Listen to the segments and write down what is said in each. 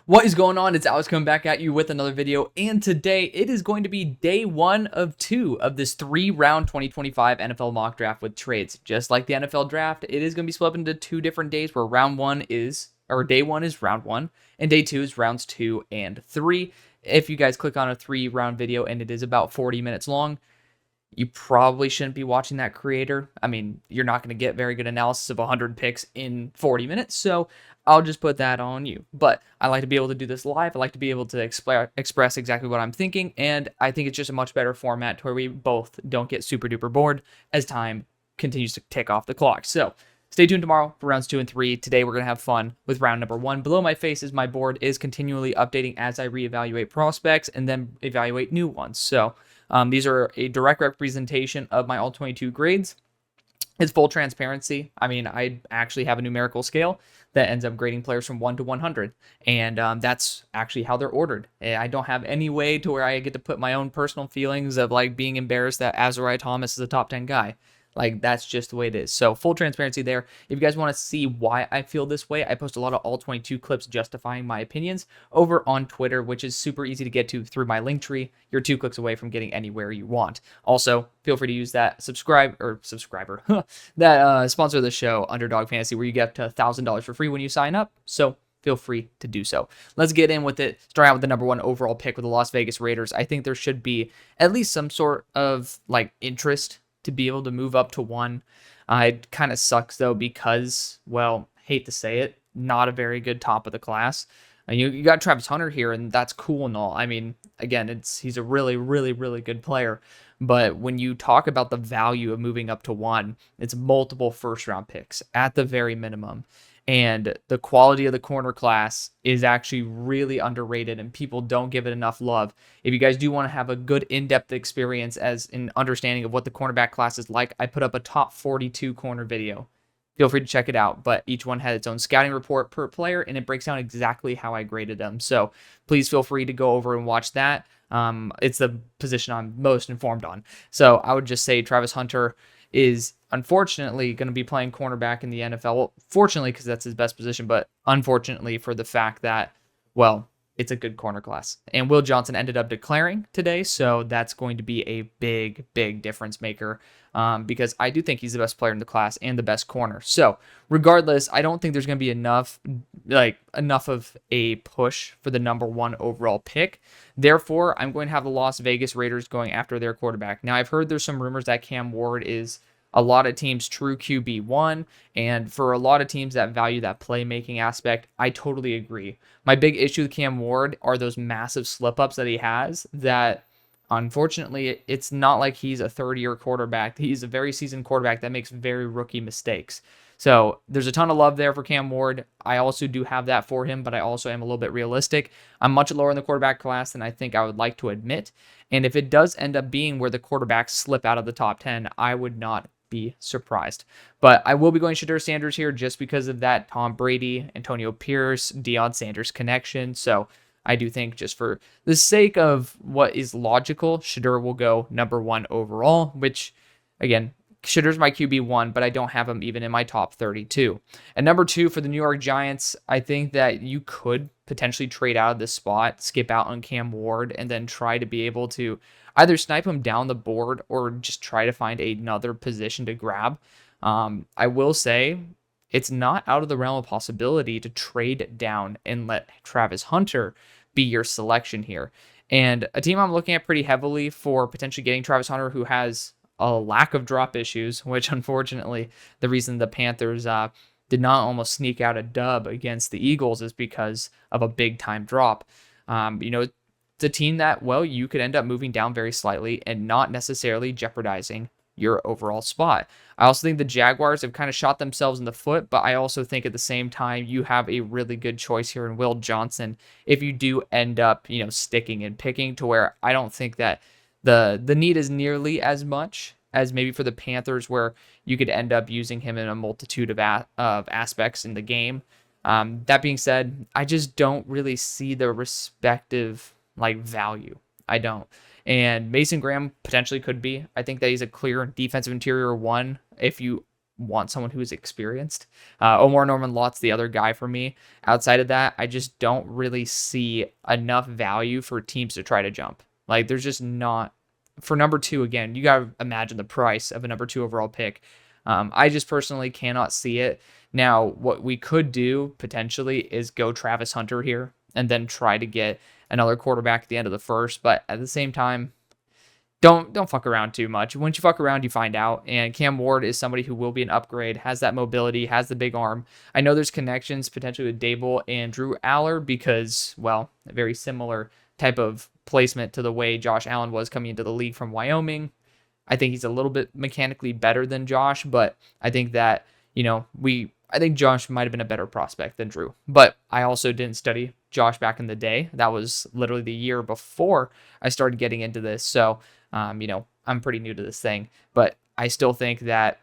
What is going on? It's Alex coming back at you with another video, and today it is going to be day 1 of 2 of this 3-round 2025 NFL mock draft with trades. Just like the NFL draft, it is going to be split up into 2 different days where day 1 is round 1, and day 2 is rounds 2 and 3. If you guys click on a 3-round video and it is about 40 minutes long, you probably shouldn't be watching that creator. I mean, you're not going to get very good analysis of 100 picks in 40 minutes, so I'll just put that on you. But I like to be able to do this live. I like to be able to express exactly what I'm thinking, and I think it's just a much better format to where we both don't get super duper bored as time continues to tick off the clock. So stay tuned tomorrow for rounds 2 and 3. Today we're going to have fun with round number 1. Below my face is my board is continually updating as I reevaluate prospects and then evaluate new ones. So these are a direct representation of my all-22 grades. It's full transparency. I mean, I actually have a numerical scale that ends up grading players from 1 to 100, and that's actually how they're ordered. I don't have any way to where I get to put my own personal feelings of like being embarrassed that Azariah Thomas is a top 10 guy. Like, that's just the way it is. So full transparency there. If you guys want to see why I feel this way, I post a lot of all 22 clips justifying my opinions over on Twitter, which is super easy to get to through my link tree. You're 2 clicks away from getting anywhere you want. Also, feel free to use that subscriber, that sponsor of the show, UnderDog Fantasy, where you get up to $1,000 for free when you sign up. So feel free to do so. Let's get in with it. Starting out with the number 1 overall pick with the Las Vegas Raiders. I think there should be at least some sort of like interest to be able to move up to 1. It kind of sucks though because, well, hate to say it, not a very good top of the class. You got Travis Hunter here, and that's cool and all. I mean, again, he's a really, really, really good player. But when you talk about the value of moving up to 1, it's multiple first-round picks at the very minimum. And the quality of the corner class is actually really underrated, and people don't give it enough love. If you guys do want to have a good in-depth experience as an understanding of what the cornerback class is like, I put up a top 42 corner video. Feel free to check it out, but each one had its own scouting report per player, and it breaks down exactly how I graded them. So please feel free to go over and watch that. It's the position I'm most informed on. So I would just say Travis Hunter is unfortunately going to be playing cornerback in the NFL. Well, fortunately, because that's his best position, but unfortunately for the fact that, well, it's a good corner class. And Will Johnson ended up declaring today, so that's going to be a big, big difference maker because I do think he's the best player in the class and the best corner. So regardless, I don't think there's going to be enough of a push for the number 1 overall pick. Therefore, I'm going to have the Las Vegas Raiders going after their quarterback. Now, I've heard there's some rumors that Cam Ward is a lot of teams' true QB1, and for a lot of teams that value that playmaking aspect, I totally agree. My big issue with Cam Ward are those massive slip-ups that he has that, unfortunately, it's not like he's a third-year quarterback. He's a very seasoned quarterback that makes very rookie mistakes. So there's a ton of love there for Cam Ward. I also do have that for him, but I also am a little bit realistic. I'm much lower in the quarterback class than I think I would like to admit. And if it does end up being where the quarterbacks slip out of the top 10, I would not be surprised. But I will be going Shedeur Sanders here just because of that Tom Brady, Antonio Pierce, Deion Sanders connection. So I do think just for the sake of what is logical, Shedeur will go number 1 overall, which, again, Shedeur's my QB1, but I don't have him even in my top 32. And number 2 for the New York Giants, I think that you could potentially trade out of this spot, skip out on Cam Ward, and then try to be able to either snipe him down the board or just try to find another position to grab. I will say it's not out of the realm of possibility to trade down and let Travis Hunter be your selection here. And a team I'm looking at pretty heavily for potentially getting Travis Hunter, who has a lack of drop issues, which unfortunately the reason the Panthers did not almost sneak out a dub against the Eagles is because of a big time drop. It's a team that, well, you could end up moving down very slightly and not necessarily jeopardizing your overall spot. I also think the Jaguars have kind of shot themselves in the foot, but I also think at the same time you have a really good choice here in Will Johnson if you do end up, sticking and picking, to where I don't think that the need is nearly as much as maybe for the Panthers, where you could end up using him in a multitude of aspects in the game. That being said, I just don't really see the respective value. I don't. And Mason Graham potentially could be. I think that he's a clear defensive interior 1 if you want someone who is experienced. Omar Norman Lott's the other guy for me. Outside of that, I just don't really see enough value for teams to try to jump. Like, there's just not. For number 2, again, you got to imagine the price of a number 2 overall pick. I just personally cannot see it. Now, what we could do potentially is go Travis Hunter here and then try to get another quarterback at the end of the first. But at the same time, don't fuck around too much. Once you fuck around, you find out. And Cam Ward is somebody who will be an upgrade, has that mobility, has the big arm. I know there's connections potentially with Dable and Drew Aller because, well, a very similar type of placement to the way Josh Allen was coming into the league from Wyoming. I think he's a little bit mechanically better than Josh, but I think that, I think Josh might have been a better prospect than Drew. But I also didn't study Josh back in the day. That was literally the year before I started getting into this. So, I'm pretty new to this thing, but I still think that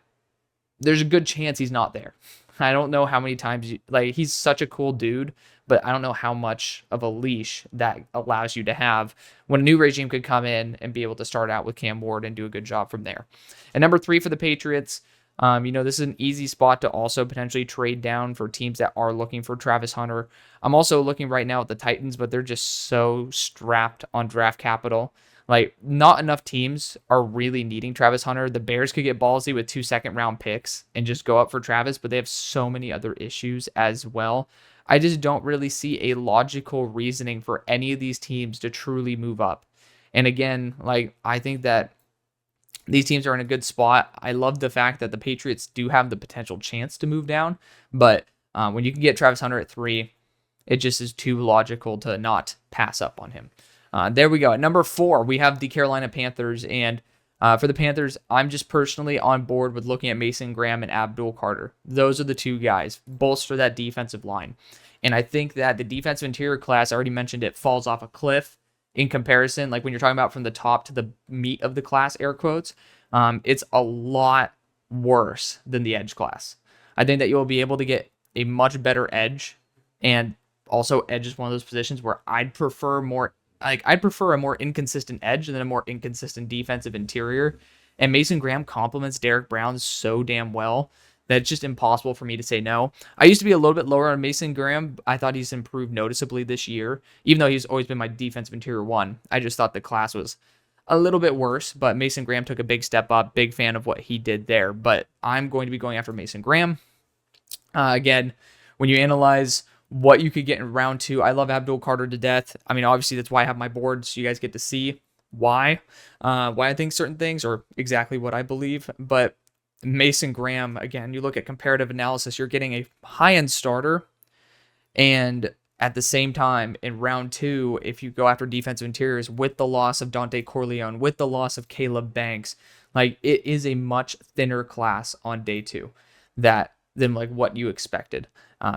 there's a good chance he's not there. I don't know how many times he's such a cool dude, but I don't know how much of a leash that allows you to have when a new regime could come in and be able to start out with Cam Ward and do a good job from there. And number 3 for the Patriots, this is an easy spot to also potentially trade down for teams that are looking for Travis Hunter. I'm also looking right now at the Titans, but they're just so strapped on draft capital. Like, not enough teams are really needing Travis Hunter. The Bears could get ballsy with 2 second-round picks and just go up for Travis, but they have so many other issues as well. I just don't really see a logical reasoning for any of these teams to truly move up. And again, I think that these teams are in a good spot. I love the fact that the Patriots do have the potential chance to move down, but when you can get Travis Hunter at 3, it just is too logical to not pass up on him. There we go. At number 4, we have the Carolina Panthers. And for the Panthers, I'm just personally on board with looking at Mason Graham and Abdul Carter. Those are the 2 guys. Bolster that defensive line. And I think that the defensive interior class, I already mentioned it, falls off a cliff in comparison. Like when you're talking about from the top to the meat of the class, air quotes, it's a lot worse than the edge class. I think that you'll be able to get a much better edge. And also edge is one of those positions where I'd prefer a more inconsistent edge than a more inconsistent defensive interior. And Mason Graham complements Derek Brown so damn well that it's just impossible for me to say no. I used to be a little bit lower on Mason Graham. I thought he's improved noticeably this year, even though he's always been my defensive interior 1. I just thought the class was a little bit worse, but Mason Graham took a big step up. Big fan of what he did there, but I'm going to be going after Mason Graham. Again, when you analyze what you could get in round 2. I love Abdul Carter to death. I mean, obviously that's why I have my board, so you guys get to see why I think certain things or exactly what I believe. But Mason Graham, again, you look at comparative analysis, you're getting a high-end starter, and at the same time, in round 2, if you go after defensive interiors with the loss of Dante Corleone, with the loss of Caleb Banks, it is a much thinner class on day 2 than what you expected.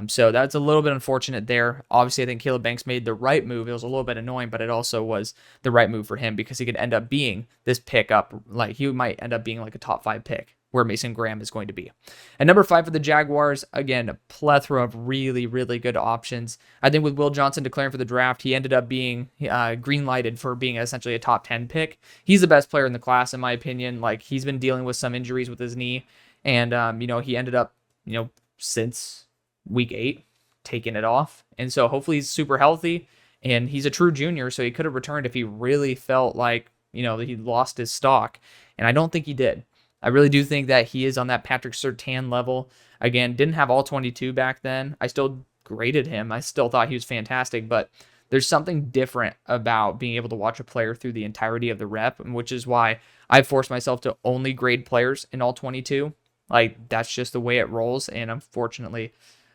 So that's a little bit unfortunate there. Obviously, I think Caleb Banks made the right move. It was a little bit annoying, but it also was the right move for him because he could end up being this pickup. He might end up being a top 5 pick where Mason Graham is going to be. And number 5 for the Jaguars, again, a plethora of really, really good options. I think with Will Johnson declaring for the draft, he ended up being green-lighted for being essentially a top 10 pick. He's the best player in the class, in my opinion. He's been dealing with some injuries with his knee, and, he ended up, since week 8, taking it off. And so hopefully he's super healthy, and he's a true junior, so he could have returned if he really felt like, he lost his stock. And I don't think he did. I really do think that he is on that Patrick Surtain level. Again, didn't have all 22 back then. I still graded him. I still thought he was fantastic, but there's something different about being able to watch a player through the entirety of the rep, which is why I forced myself to only grade players in all 22. That's just the way it rolls. And unfortunately,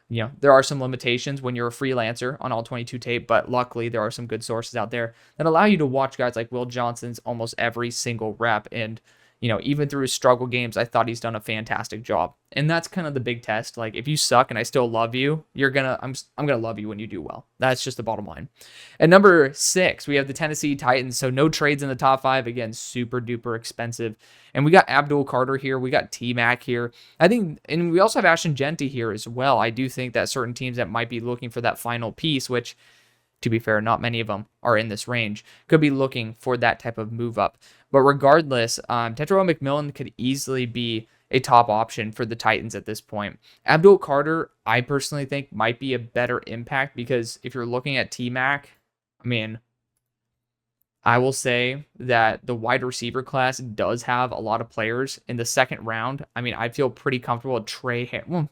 there are some limitations when you're a freelancer on all 22 tape, but luckily there are some good sources out there that allow you to watch guys like Will Johnson's almost every single rep. And, even through his struggle games, I thought he's done a fantastic job. And that's kind of the big test. If you suck and I still love you, I'm going to love you when you do well. That's just the bottom line. At number 6, we have the Tennessee Titans. So no trades in the top 5. Again, super duper expensive. And we got Abdul Carter here. We got T-Mac here. I think, and we also have Ashton Genty here as well. I do think that certain teams that might be looking for that final piece, which, to be fair, not many of them are in this range, could be looking for that type of move up. But regardless, Tetairoa McMillan could easily be a top option for the Titans at this point. Abdul Carter, I personally think, might be a better impact because if you're looking at T-Mac, I mean, I will say that the wide receiver class does have a lot of players in the second round. I mean, I feel pretty comfortable with Trey Harris. Well,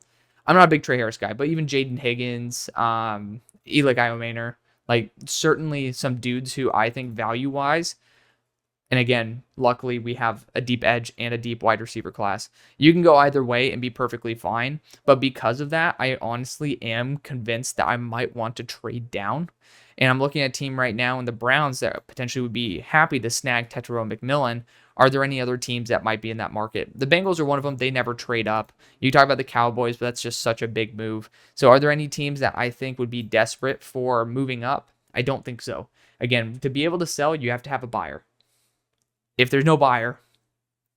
I'm not a big Trey Harris guy, but even Jaden Higgins, Eli Guy, like certainly some dudes who I think value-wise, and again, luckily we have a deep edge and a deep wide receiver class. You can go either way and be perfectly fine, but because of that, I honestly am convinced that I might want to trade down. And I'm looking at a team right now in the Browns that potentially would be happy to snag Tetairoa McMillan. Are there any other teams that might be in that market? The Bengals are one of them. They never trade up. You talk about the Cowboys, but that's just such a big move. So are there any teams that I think would be desperate for moving up? I don't think so. Again, to be able to sell, you have to have a buyer. If there's no buyer,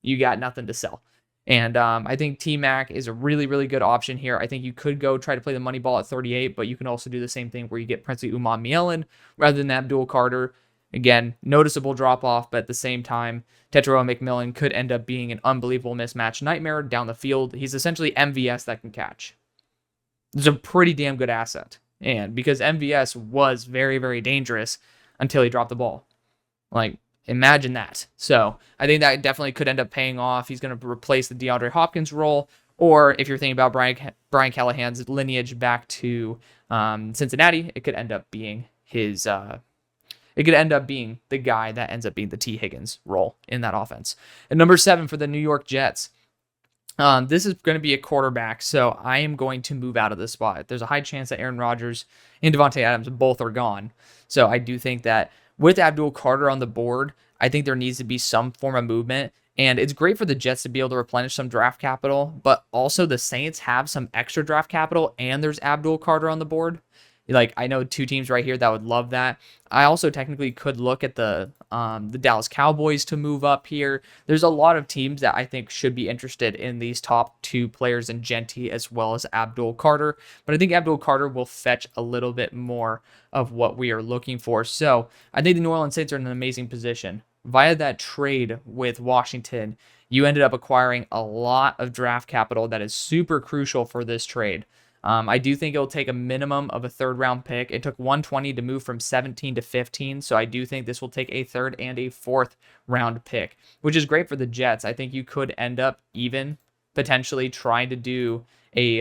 you got nothing to sell. And I think T-Mac is a really, really good option here. I think you could go try to play the money ball at 38, but you can also do the same thing where you get Princely Umanmielen rather than Abdul Carter. Again, noticeable drop-off, but at the same time, Tetairoa McMillan could end up being an unbelievable mismatch nightmare down the field. He's essentially MVS that can catch. It's a pretty damn good asset. And because MVS was very, very dangerous until he dropped the ball. Like, imagine that. So I think that definitely could end up paying off. He's going to replace the DeAndre Hopkins role. Or if you're thinking about Brian Callahan's lineage back to Cincinnati, it could end up being his... it could end up being the guy that ends up being the T. Higgins role in that offense. And number 7 for the New York Jets. This is going to be a quarterback, so I am going to move out of this spot. There's a high chance that Aaron Rodgers and Devontae Adams both are gone. So I do think that with Abdul Carter on the board, I think there needs to be some form of movement. And it's great for the Jets to be able to replenish some draft capital, but also the Saints have some extra draft capital, and there's Abdul Carter on the board. Like, I know 2 teams right here that would love that. I also technically could look at the Dallas Cowboys to move up here. There's a lot of teams that I think should be interested in these top 2 players in Genty as well as Abdul Carter. But I think Abdul Carter will fetch a little bit more of what we are looking for. So I think the New Orleans Saints are in an amazing position. Via that trade with Washington, you ended up acquiring a lot of draft capital that is super crucial for this trade. I do think it'll take a minimum of a 3rd round pick. It took 120 to move from 17 to 15, so I do think this will take a 3rd and a 4th round pick, which is great for the Jets. I think you could end up even potentially trying to do a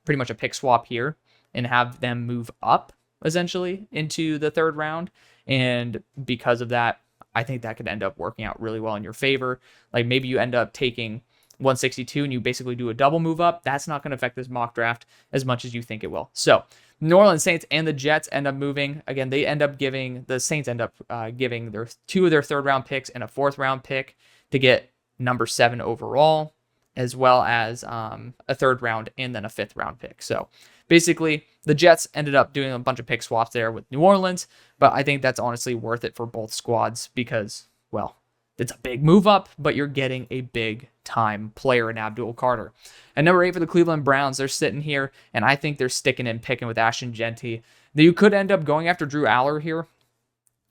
pretty much a pick swap here and have them move up essentially into the 3rd round, and because of that, I think that could end up working out really well in your favor. Like maybe you end up taking 162 and you basically do a double move up. That's not going to affect this mock draft as much as you think it will. So New Orleans Saints and the Jets end up moving. Again, the Saints end up giving their 2 of their 3rd round picks and a 4th round pick to get number 7 overall, as well as a 3rd round and then a 5th round pick. So basically the Jets ended up doing a bunch of pick swaps there with New Orleans, but I think that's honestly worth it for both squads because, well, it's a big move up, but you're getting a big time player in Abdul Carter. And number 8 for the Cleveland Browns, they're sitting here, and I think they're sticking and picking with Ashton Genty. You could end up going after Drew Aller here.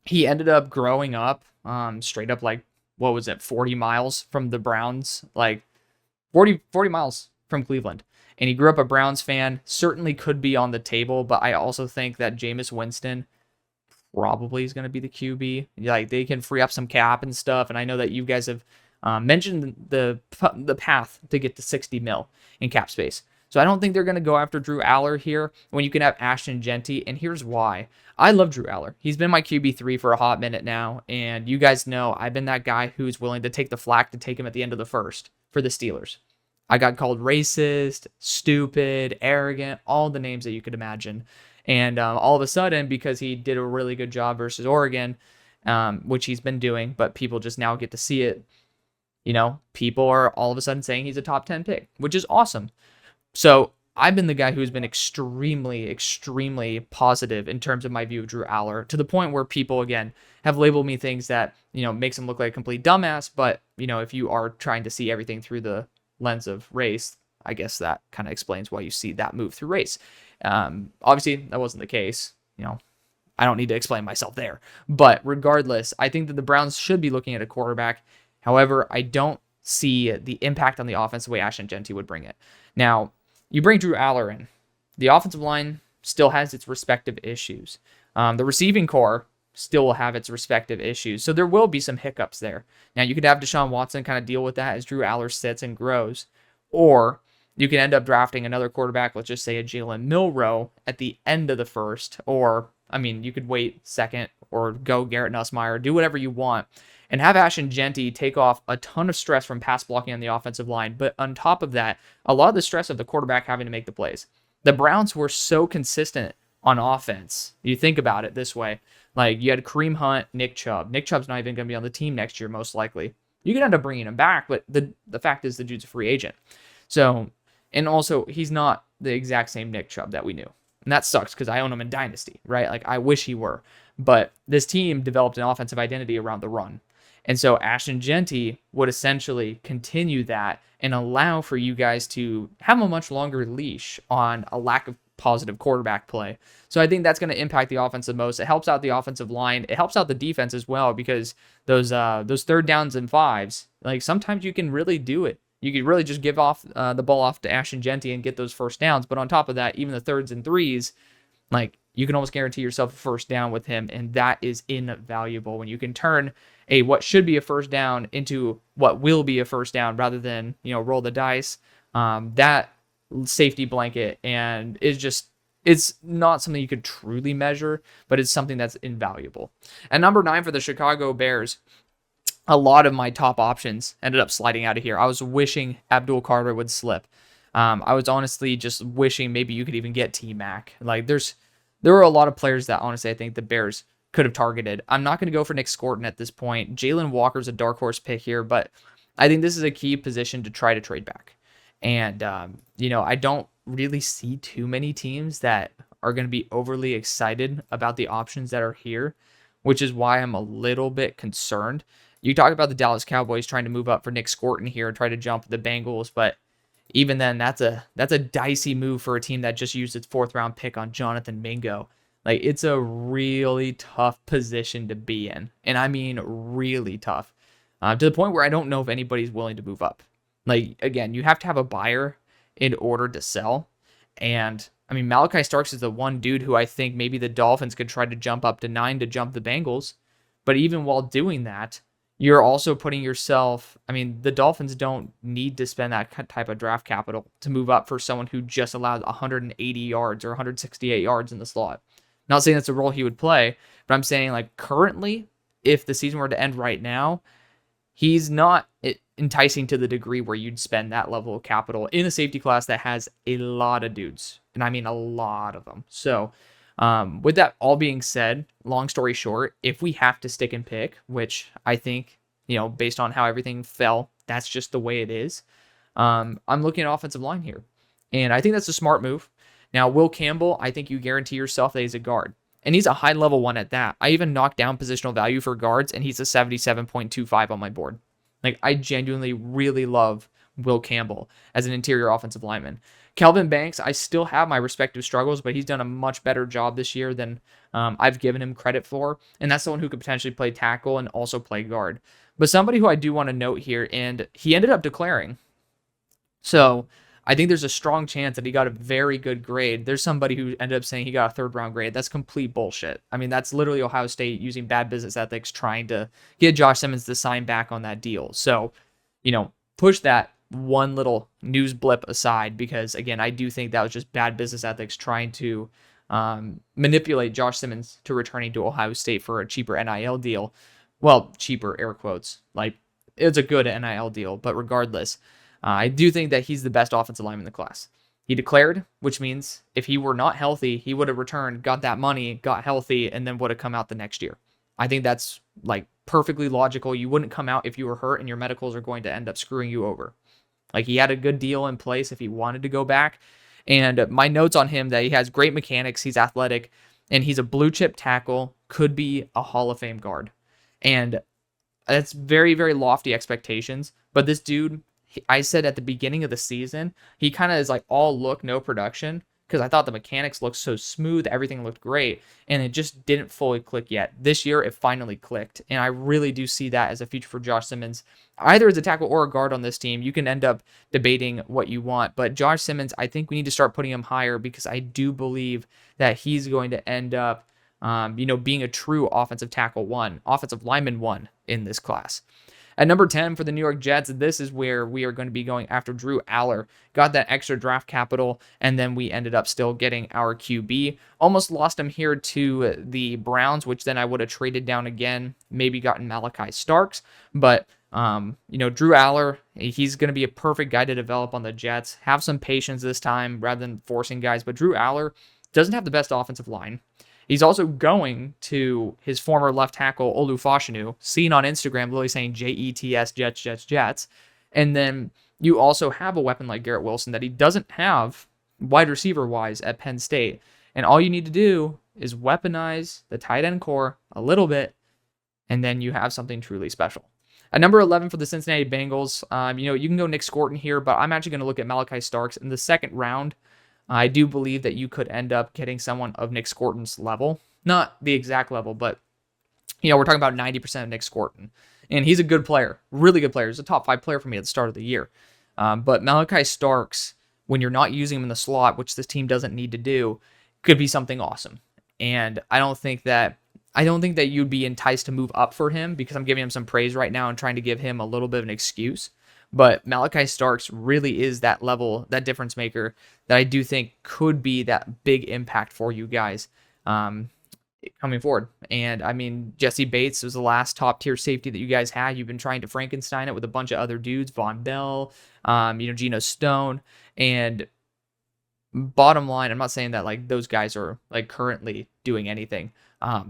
He ended up growing up straight up like, 40 miles from the Browns? Like 40 miles from Cleveland. And he grew up a Browns fan, certainly could be on the table, but I also think that Jameis Winston probably is going to be the QB. Like they can free up some cap and stuff. And I know that you guys have mentioned the path to get to 60 mil in cap space. So I don't think they're going to go after Drew Aller here when you can have Ashton Genty. And here's why. I love Drew Aller. He's been my QB3 for a hot minute now. And you guys know I've been that guy who's willing to take the flack to take him at the end of the 1st for the Steelers. I got called racist, stupid, arrogant, all the names that you could imagine. And all of a sudden, because he did a really good job versus Oregon, which he's been doing, but people just now get to see it, people are all of a sudden saying he's a top 10 pick, which is awesome. So I've been the guy who's been extremely, extremely positive in terms of my view of Drew Aller, to the point where people, again, have labeled me things that, makes him look like a complete dumbass. But, if you are trying to see everything through the lens of race, I guess that kind of explains why you see that move through race. Obviously, that wasn't the case. I don't need to explain myself there. But regardless, I think that the Browns should be looking at a quarterback. However, I don't see the impact on the offense the way Ashton Jeanty would bring it. Now, you bring Drew Aller in. The offensive line still has its respective issues. The receiving core still will have its respective issues. So there will be some hiccups there. Now, you could have Deshaun Watson kind of deal with that as Drew Aller sits and grows. Or you can end up drafting another quarterback, let's just say a Jalen Milroe at the end of the first. Or, I mean, you could wait second or go Garrett Nussmeier, do whatever you want, and have Ashton Jeanty take off a ton of stress from pass blocking on the offensive line. But on top of that, a lot of the stress of the quarterback having to make the plays. The Browns were so consistent on offense. You think about it this way. Like, you had Kareem Hunt, Nick Chubb. Nick Chubb's not even going to be on the team next year, most likely. You can end up bringing him back, but the fact is the dude's a free agent. So, and also, he's not the exact same Nick Chubb that we knew. And that sucks because I own him in Dynasty, right? Like, I wish he were. But this team developed an offensive identity around the run. And so Ashton Jeanty would essentially continue that and allow for you guys to have a much longer leash on a lack of positive quarterback play. So I think that's going to impact the offense the most. It helps out the offensive line. It helps out the defense as well, because those third downs and fives, like, sometimes you can really do it. You could really just give off the ball off to Ashton Jeanty and get those first downs. But on top of that, even the thirds and threes, like, you can almost guarantee yourself a first down with him, and that is invaluable when you can turn what should be a first down into what will be a first down rather than, roll the dice. That safety blanket, and it's not something you could truly measure, but it's something that's invaluable. At number 9 for the Chicago Bears, a lot of my top options ended up sliding out of here. I was wishing Abdul Carter would slip. I was honestly just wishing maybe you could even get T-Mac. Like, there were a lot of players that honestly I think the Bears could have targeted. I'm not going to go for Nick Scorton at this point. Jalen Walker's a dark horse pick here, but I think this is a key position to try to trade back. And, I don't really see too many teams that are going to be overly excited about the options that are here, which is why I'm a little bit concerned. You talk about the Dallas Cowboys trying to move up for Nick Scorton here and try to jump the Bengals, but even then, that's a dicey move for a team that just used its 4th round pick on Jonathan Mingo. Like, it's a really tough position to be in, and I mean really tough, to the point where I don't know if anybody's willing to move up. Like, again, you have to have a buyer in order to sell, and I mean, Malachi Starks is the one dude who I think maybe the Dolphins could try to jump up to 9 to jump the Bengals, but even while doing that, you're also putting yourself, I mean, the Dolphins don't need to spend that type of draft capital to move up for someone who just allowed 180 yards or 168 yards in the slot. Not saying that's a role he would play, but I'm saying, like, currently, if the season were to end right now, he's not enticing to the degree where you'd spend that level of capital in a safety class that has a lot of dudes, and I mean a lot of them. So, with that all being said, long story short, if we have to stick and pick, which I think, based on how everything fell, that's just the way it is. I'm looking at offensive line here, and I think that's a smart move. Now, Will Campbell, I think you guarantee yourself that he's a guard, and he's a high-level one at that. I even knocked down positional value for guards, and he's a 77.25 on my board. Like, I genuinely really love Will Campbell as an interior offensive lineman. Kelvin Banks, I still have my respective struggles, but he's done a much better job this year than I've given him credit for, and that's someone who could potentially play tackle and also play guard. But somebody who I do want to note here, and he ended up declaring. So I think there's a strong chance that he got a very good grade. There's somebody who ended up saying he got a 3rd round grade. That's complete bullshit. I mean, that's literally Ohio State using bad business ethics trying to get Josh Simmons to sign back on that deal. So, push that one little news blip aside, because, again, I do think that was just bad business ethics trying to manipulate Josh Simmons to returning to Ohio State for a cheaper NIL deal. Well, cheaper, air quotes. Like, it's a good NIL deal, but regardless, I do think that he's the best offensive lineman in the class. He declared, which means if he were not healthy, he would have returned, got that money, got healthy, and then would have come out the next year. I think that's, like, perfectly logical. You wouldn't come out if you were hurt and your medicals are going to end up screwing you over. Like, he had a good deal in place if he wanted to go back. And my notes on him, that he has great mechanics, he's athletic, and he's a blue chip tackle, could be a Hall of Fame guard. And that's very, very lofty expectations. But this dude, I said at the beginning of the season, he kind of is like all look, no production. because I thought the mechanics looked so smooth, everything looked great, and it just didn't fully click yet. This year, it finally clicked, and I really do see that as a future for Josh Simmons. Either as a tackle or a guard on this team, you can end up debating what you want, but Josh Simmons, I think we need to start putting him higher because I do believe that he's going to end up, being a true offensive lineman one in this class. At number 10 for the New York Jets, this is where we are going to be going after Drew Aller. Got that extra draft capital, and then we ended up still getting our QB. Almost lost him here to the Browns, which then I would have traded down again, maybe gotten Malachi Starks. But, Drew Aller, he's going to be a perfect guy to develop on the Jets. Have some patience this time rather than forcing guys. But Drew Aller doesn't have the best offensive line. He's also going to his former left tackle, Olu Fashanu, seen on Instagram literally saying Jets, Jets, Jets, Jets. And then you also have a weapon like Garrett Wilson that he doesn't have wide receiver-wise at Penn State. And all you need to do is weaponize the tight end core a little bit, and then you have something truly special. At number 11 for the Cincinnati Bengals, you can go Nick Scorton here, but I'm actually going to look at Malachi Starks in the second round. I do believe that you could end up getting someone of Nick Scorton's level. Not the exact level, but, we're talking about 90% of Nick Scorton. And he's a good player, really good player. He's a top 5 player for me at the start of the year. But Malachi Starks, when you're not using him in the slot, which this team doesn't need to do, could be something awesome. And I don't think that you'd be enticed to move up for him because I'm giving him some praise right now and trying to give him a little bit of an excuse. But Malachi Starks really is that level, that difference maker that I do think could be that big impact for you guys coming forward. And I mean, Jesse Bates was the last top tier safety that you guys had. You've been trying to Frankenstein it with a bunch of other dudes, Von Bell, Geno Stone. And bottom line, I'm not saying that like those guys are like currently doing anything,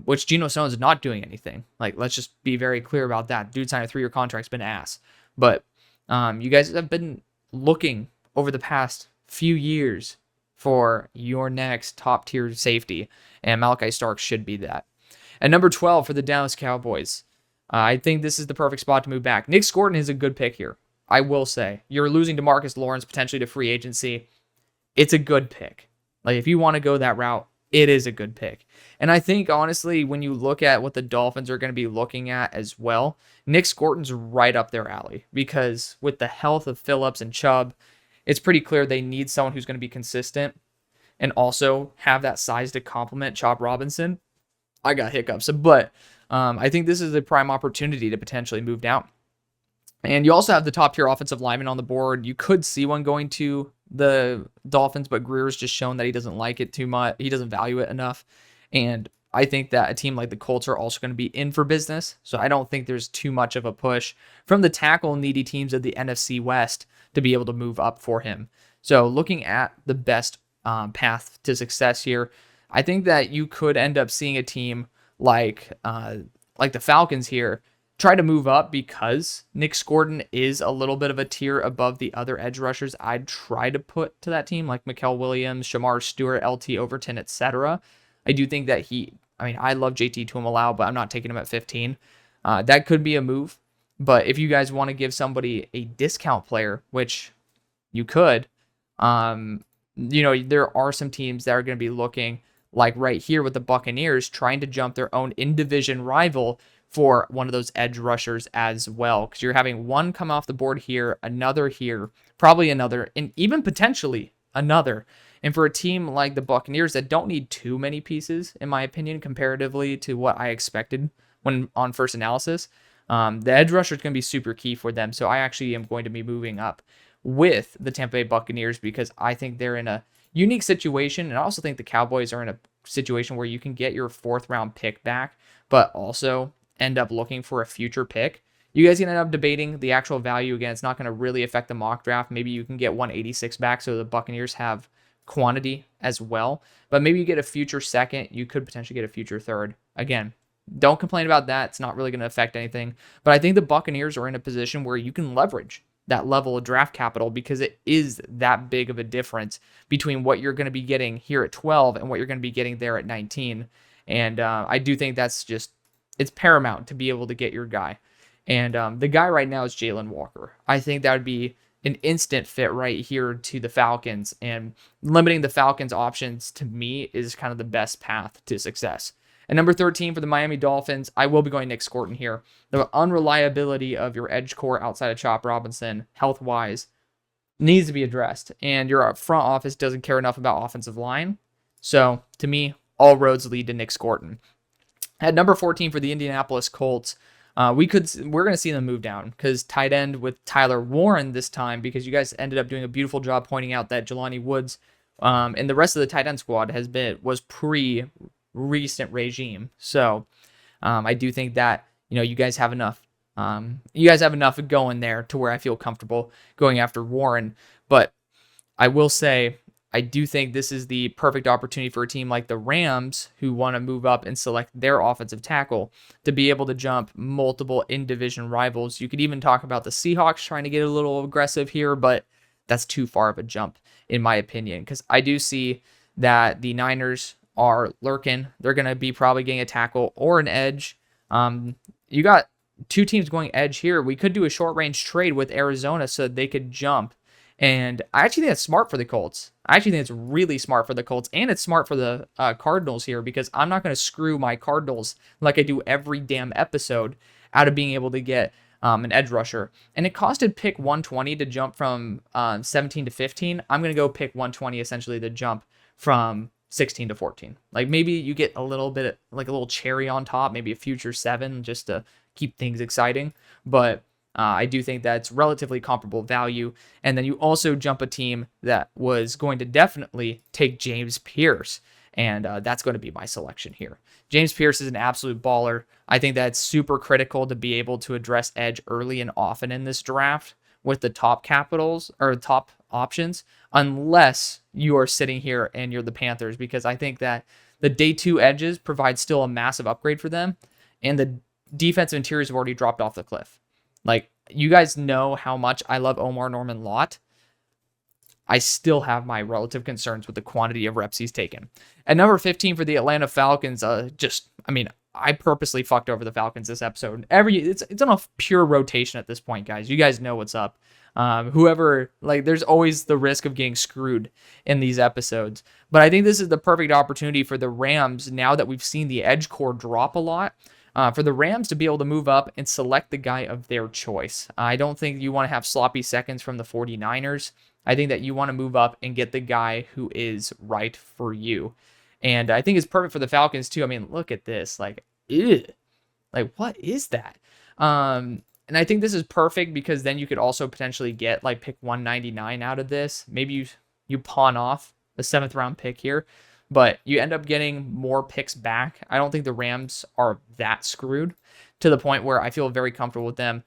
which Geno Stone is not doing anything. Like, let's just be very clear about that. Dude signed a 3-year contract, it's been ass. But you guys have been looking over the past few years for your next top tier safety, and Malachi Starks should be that. At number 12 for the Dallas Cowboys, I think this is the perfect spot to move back. Nick Scorton is a good pick here. I will say you're losing DeMarcus Lawrence potentially to free agency. It's a good pick. Like, if you want to go that route, it is a good pick. And I think, honestly, when you look at what the Dolphins are going to be looking at as well, Nick Scorton's right up their alley because with the health of Phillips and Chubb, it's pretty clear they need someone who's going to be consistent and also have that size to complement Chop Robinson. I got hiccups, but I think this is a prime opportunity to potentially move down. And you also have the top tier offensive lineman on the board. You could see one going to the Dolphins, but Greer's just shown that he doesn't like it too much. He doesn't value it enough. And I think that a team like the Colts are also going to be in for business. So I don't think there's too much of a push from the tackle needy teams of the NFC West to be able to move up for him. So looking at the best path to success here, I think that you could end up seeing a team like the Falcons here try to move up because Nick Scorton is a little bit of a tier above the other edge rushers I'd try to put to that team, like Mikael Williams, Shamar Stewart, LT Overton, etc. I do think that I love JT Tuimoloau, but I'm not taking him at 15. That could be a move. But if you guys want to give somebody a discount player, which you could, there are some teams that are going to be looking like right here with the Buccaneers trying to jump their own in-division rival for one of those edge rushers as well, because you're having one come off the board here, another here, probably another, and even potentially another. And for a team like the Buccaneers that don't need too many pieces, in my opinion, comparatively to what I expected when on first analysis, the edge rusher is going to be super key for them. So I actually am going to be moving up with the Tampa Bay Buccaneers because I think they're in a unique situation. And I also think the Cowboys are in a situation where you can get your 4th round pick back, but also end up looking for a future pick. You guys can end up debating the actual value. Again, it's not going to really affect the mock draft. Maybe you can get 186 back so the Buccaneers have quantity as well. But maybe you get a future 2nd. You could potentially get a future 3rd. Again, don't complain about that. It's not really going to affect anything. But I think the Buccaneers are in a position where you can leverage that level of draft capital because it is that big of a difference between what you're going to be getting here at 12 and what you're going to be getting there at 19. And I do think that's just, it's paramount to be able to get your guy. And the guy right now is Jalen Walker. I think that would be an instant fit right here to the Falcons, and limiting the Falcons' options to me is kind of the best path to success. At number 13 for the Miami Dolphins, I will be going Nick Scorton here. The unreliability of your edge core outside of Chop Robinson, health-wise, needs to be addressed, and your front office doesn't care enough about offensive line. So, to me, all roads lead to Nick Scorton. At number 14 for the Indianapolis Colts, we're going to see them move down because tight end with Tyler Warren this time, because you guys ended up doing a beautiful job pointing out that Jelani Woods and the rest of the tight end squad was pre-recent regime. So I do think that you guys have enough. You guys have enough going there to where I feel comfortable going after Warren. But I will say, I do think this is the perfect opportunity for a team like the Rams, who want to move up and select their offensive tackle, to be able to jump multiple in-division rivals. You could even talk about the Seahawks trying to get a little aggressive here, but that's too far of a jump, in my opinion, because I do see that the Niners are lurking. They're going to be probably getting a tackle or an edge. You got two teams going edge here. We could do a short-range trade with Arizona so they could jump. And I actually think that's smart for the Colts. I actually think it's really smart for the Colts, and it's smart for the Cardinals here, because I'm not going to screw my Cardinals like I do every damn episode out of being able to get an edge rusher. And it costed pick 120 to jump from 17 to 15. I'm going to go pick 120 essentially to jump from 16 to 14. Like maybe you get a little bit, like a little cherry on top, maybe a future 7 just to keep things exciting. But I do think that's relatively comparable value. And then you also jump a team that was going to definitely take James Pierce. And that's going to be my selection here. James Pierce is an absolute baller. I think that's super critical to be able to address edge early and often in this draft with the top capitals or top options, unless you are sitting here and you're the Panthers, because I think that the day 2 edges provide still a massive upgrade for them. And the defensive interiors have already dropped off the cliff. Like, you guys know how much I love Omar Norman Lott. I still have my relative concerns with the quantity of reps he's taken. At number 15 for the Atlanta Falcons, I purposely fucked over the Falcons this episode. It's on a pure rotation at this point, guys. You guys know what's up. There's always the risk of getting screwed in these episodes. But I think this is the perfect opportunity for the Rams, now that we've seen the edge core drop a lot, for the Rams to be able to move up and select the guy of their choice. I don't think you want to have sloppy seconds from the 49ers. I think that you want to move up and get the guy who is right for you. And I think it's perfect for the Falcons too. I mean, look at this. Like, ew. Like, what is that? And I think this is perfect because then you could also potentially get like pick 199 out of this. Maybe you pawn off the 7th round pick here, but you end up getting more picks back. I don't think the Rams are that screwed, to the point where I feel very comfortable with them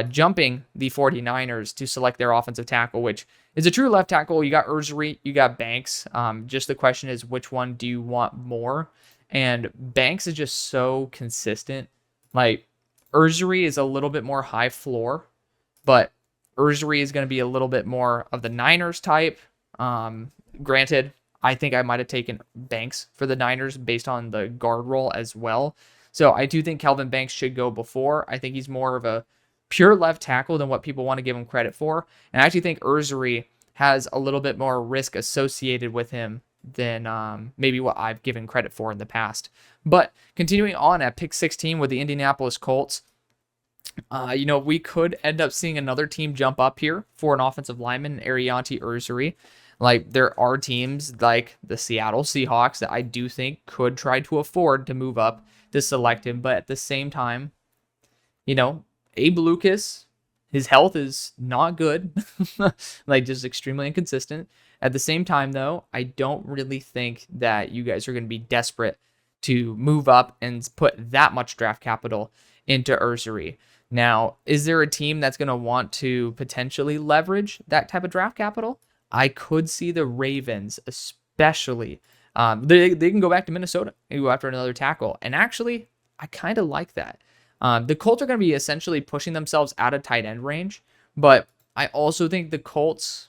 jumping the 49ers to select their offensive tackle, which is a true left tackle. You got Ursary, you got Banks. Just the question is, which one do you want more? And Banks is just so consistent. Like, Ursary is a little bit more high floor, but Ursary is going to be a little bit more of the Niners type. Granted, I think I might have taken Banks for the Niners based on the guard role as well. So I do think Kelvin Banks should go before. I think he's more of a pure left tackle than what people want to give him credit for. And I actually think Ursary has a little bit more risk associated with him than maybe what I've given credit for in the past. But continuing on at pick 16 with the Indianapolis Colts, we could end up seeing another team jump up here for an offensive lineman, Arianti Ursary. Like, there are teams like the Seattle Seahawks that I do think could try to afford to move up to select him. But at the same time, Abe Lucas, his health is not good, like just extremely inconsistent. At the same time, though, I don't really think that you guys are going to be desperate to move up and put that much draft capital into Ursary. Now, is there a team that's going to want to potentially leverage that type of draft capital? I could see the Ravens, especially. They can go back to Minnesota and go after another tackle. And actually, I kind of like that. The Colts are going to be essentially pushing themselves out of tight end range, but I also think the Colts,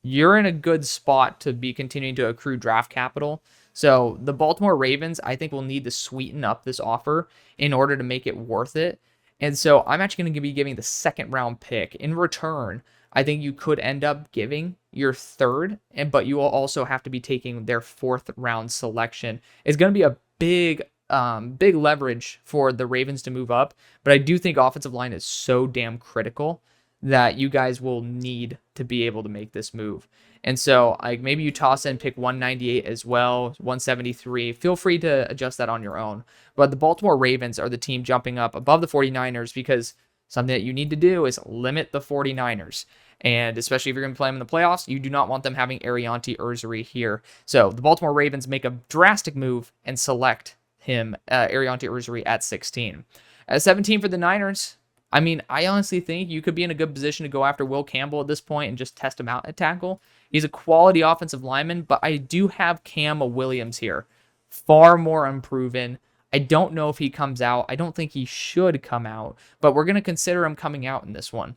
you're in a good spot to be continuing to accrue draft capital. So the Baltimore Ravens, I think, will need to sweeten up this offer in order to make it worth it. And so I'm actually going to be giving the 2nd round pick in return I think you could end up giving your third, but you will also have to be taking their 4th round selection. It's going to be a big leverage for the Ravens to move up, but I do think offensive line is so damn critical that you guys will need to be able to make this move. And so, like, maybe you toss in pick 198 as well, 173. Feel free to adjust that on your own. But the Baltimore Ravens are the team jumping up above the 49ers because something that you need to do is limit the 49ers. And especially if you're going to play them in the playoffs, you do not want them having Ariante here. So the Baltimore Ravens make a drastic move and select him, Ariante at 16. At 17 for the Niners, I mean, I honestly think you could be in a good position to go after Will Campbell at this point and just test him out at tackle. He's a quality offensive lineman, but I do have Cam Williams here. Far more unproven. I don't know if he comes out. I don't think he should come out, but we're going to consider him coming out in this one.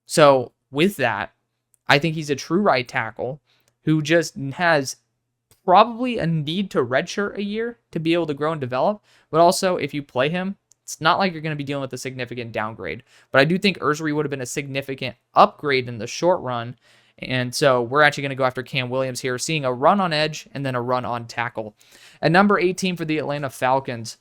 So with that, I think he's a true right tackle who just has probably a need to redshirt a year to be able to grow and develop, but also if you play him, it's not like you're going to be dealing with a significant downgrade. But I do think Ursary would have been a significant upgrade in the short run. And so we're actually going to go after Cam Williams here, seeing a run on edge and then a run on tackle. At number 18 for the Atlanta Falcons,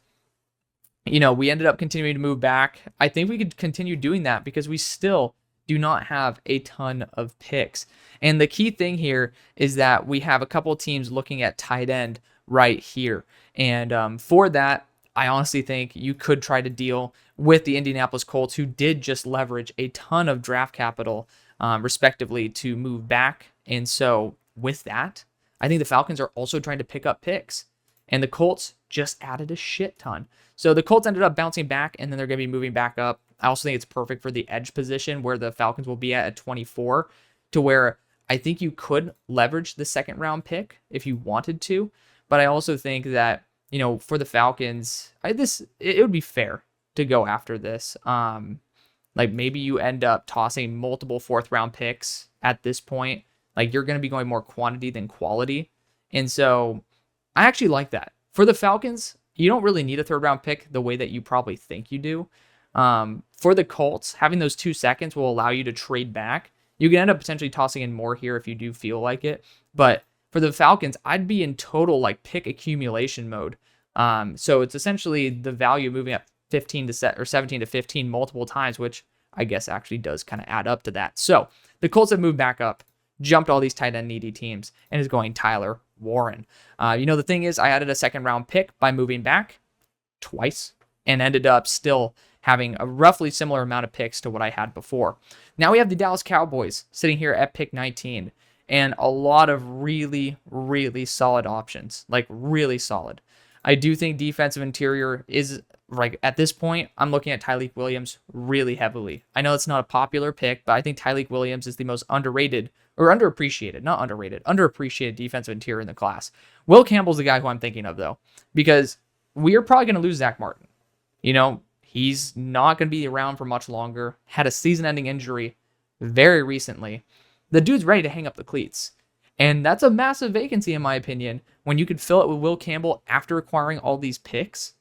we ended up continuing to move back. I think we could continue doing that because we still do not have a ton of picks. And the key thing here is that we have a couple teams looking at tight end right here. And for that, I honestly think you could try to deal with the Indianapolis Colts, who did just leverage a ton of draft capital, respectively, to move back. And so with that, I think the Falcons are also trying to pick up picks. And the Colts just added a shit ton. So the Colts ended up bouncing back, and then they're going to be moving back up. I also think it's perfect for the edge position where the Falcons will be at 24, to where I think you could leverage the 2nd round pick if you wanted to. But I also think that, for the Falcons, it would be fair to go after this. Like maybe you end up tossing multiple 4th round picks at this point. Like you're going to be going more quantity than quality. And so I actually like that. For the Falcons, you don't really need a 3rd round pick the way that you probably think you do. For the Colts, having those 2 seconds will allow you to trade back. You can end up potentially tossing in more here if you do feel like it. But for the Falcons, I'd be in total pick accumulation mode. So it's essentially the value moving up 15 to 17 to 15 multiple times, which I guess actually does kind of add up to that. So the Colts have moved back up, jumped all these tight end needy teams, and is going Tyler Warren. The thing is, I added a 2nd round pick by moving back twice and ended up still having a roughly similar amount of picks to what I had before. Now we have the Dallas Cowboys sitting here at pick 19 and a lot of really, really solid options, really solid. I do think defensive interior is, at this point, I'm looking at Tyleik Williams really heavily. I know it's not a popular pick, but I think Tyleik Williams is the most underrated or underappreciated, not underrated, underappreciated defensive interior in the class. Will Campbell's the guy who I'm thinking of, though, because we are probably going to lose Zach Martin. He's not going to be around for much longer. Had a season-ending injury very recently. The dude's ready to hang up the cleats. And that's a massive vacancy, in my opinion. When you could fill it with Will Campbell after acquiring all these picks,